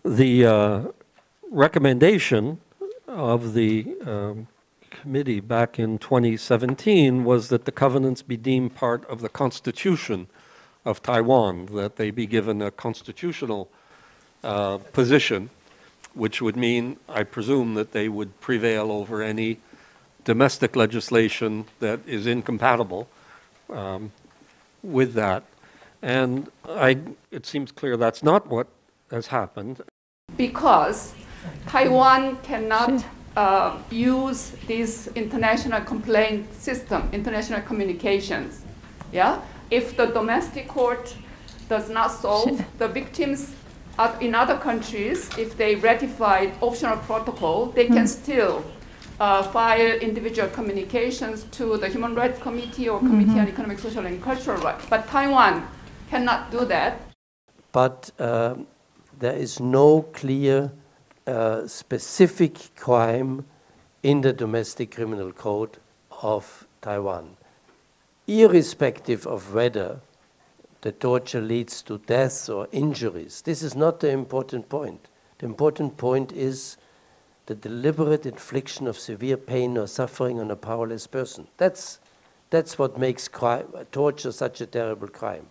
The recommendation of the committee back in 2017 was that the covenants be deemed part of the Constitution of Taiwan, that they be given a constitutional position, which would mean, I presume, that they would prevail over any domestic legislation that is incompatible with that. And it seems clear that's not what has happened. Because Taiwan cannot use this international complaint system, international communications. Yeah? If the domestic court does not solve, the victims in other countries, if they ratify optional protocol, they can still file individual communications to the Human Rights Committee or Committee on Economic, Social, and Cultural Rights. But Taiwan cannot do that. But there is no clear specific crime in the domestic criminal code of Taiwan. Irrespective of whether the torture leads to death or injuries, this is not the important point. The important point is the deliberate infliction of severe pain or suffering on a powerless person. That's what makes torture such a terrible crime.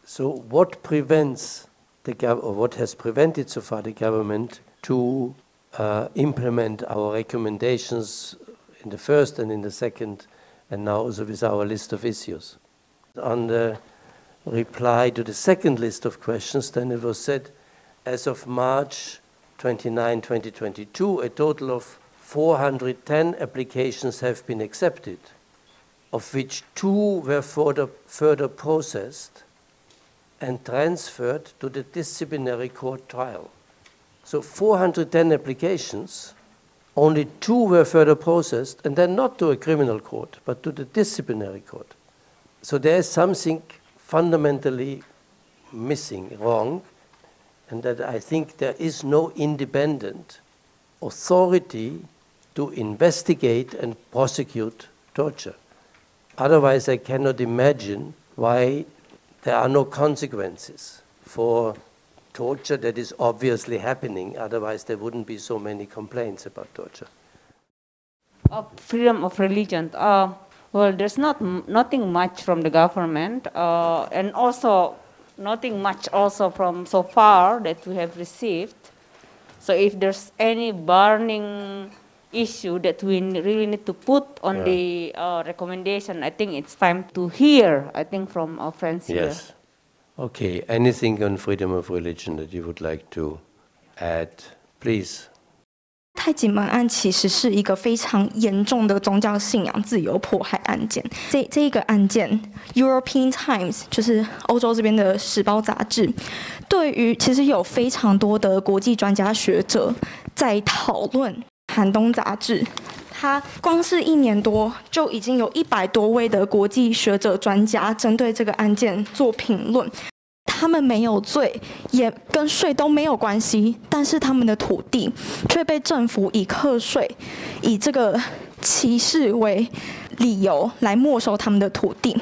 So what prevents or what has prevented so far the government to implement our recommendations in the first and in the second, and now also with our list of issues? On the reply to the second list of questions, then it was said, as of March 29, 2022, a total of 410 applications have been accepted, of which 2 were further processed and transferred to the disciplinary court trial. So 410 applications, only 2 were further processed, and then not to a criminal court, but to the disciplinary court. So there is something fundamentally missing, wrong, and that I think there is no independent authority to investigate and prosecute torture. Otherwise, I cannot imagine why there are no consequences for torture that is obviously happening. Otherwise, there wouldn't be so many complaints about torture. Freedom of religion. Well, there's nothing much from the government, and also nothing much also from so far that we have received. So if there's any burning issue that we really need to put on the recommendation, I think it's time to hear, I think, from our friends here. Yes. Okay, anything on freedom of religion that you would like to add, please? 太极门案其实是一个非常严重的宗教信仰自由迫害案件。这一个案件 ，European Times 就是欧洲这边的时报杂志，对于其实有非常多的国际专家学者在讨论。寒冬杂志，它光是1年多就已经有100多位的国际学者专家针对这个案件做评论。他们没有罪，也跟税都没有关系，但是他们的土地却被政府以课税、以这个歧视为理由来没收他们的土地。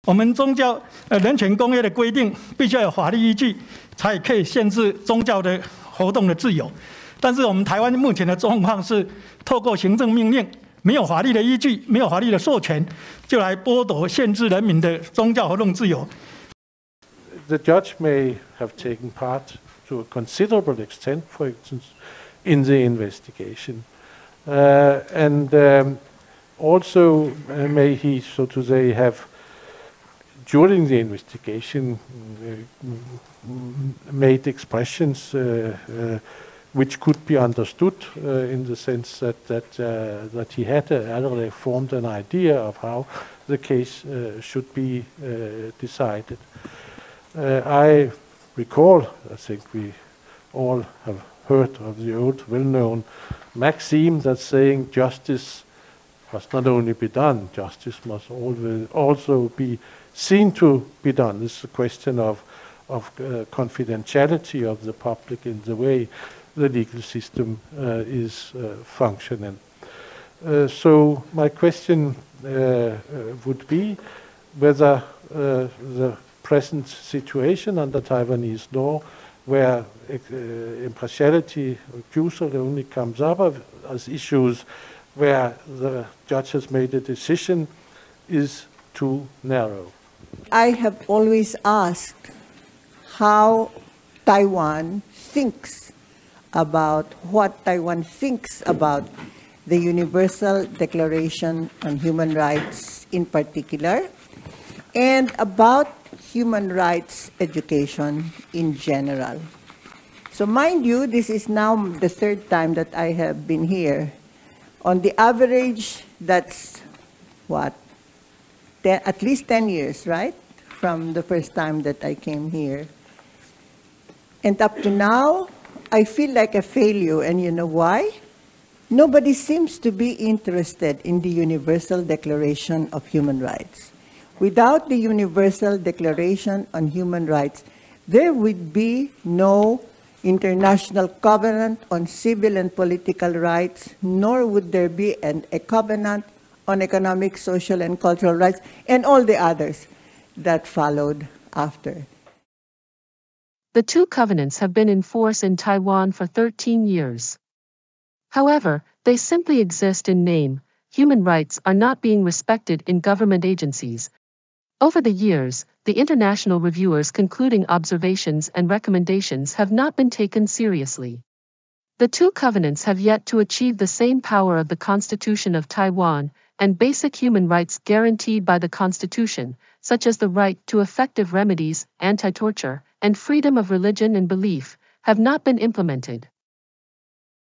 我们宗教人权公约的规定，必须要有法律依据，才可以限制宗教的活动的自由。但是我们台湾目前的状况是，透过行政命令，没有法律的依据，没有法律的授权，就来剥夺、限制人民的宗教活动自由。The judge may have taken part to a considerable extent, for instance, in the investigation. Also may he, so to say, have, during the investigation, made expressions which could be understood in the sense that he had already formed an idea of how the case should be decided. I recall, I think we all have heard of the old well-known maxim that's saying justice must not only be done, justice must also be seen to be done. This is a question of confidentiality of the public in the way the legal system is functioning. So my question would be whether the present situation under Taiwanese law where impartiality usually only comes up as issues where the judge has made a decision is too narrow. I have always asked how Taiwan thinks about what Taiwan thinks about the Universal Declaration on Human Rights in particular, and about human rights education in general. So mind you, this is now the third time that I have been here. On the average, that's what? At least 10 years, right? From the first time that I came here. And up to now, I feel like a failure, and you know why? Nobody seems to be interested in the Universal Declaration of Human Rights. Without the Universal Declaration on Human Rights, there would be no International Covenant on Civil and Political Rights, nor would there be a covenant on economic, social, and cultural rights, and all the others that followed after. The two covenants have been in force in Taiwan for 13 years. However, they simply exist in name. Human rights are not being respected in government agencies. Over the years, the international reviewers' concluding observations and recommendations have not been taken seriously. The two covenants have yet to achieve the same power of the Constitution of Taiwan and basic human rights guaranteed by the Constitution, such as the right to effective remedies, anti-torture, and freedom of religion and belief, have not been implemented.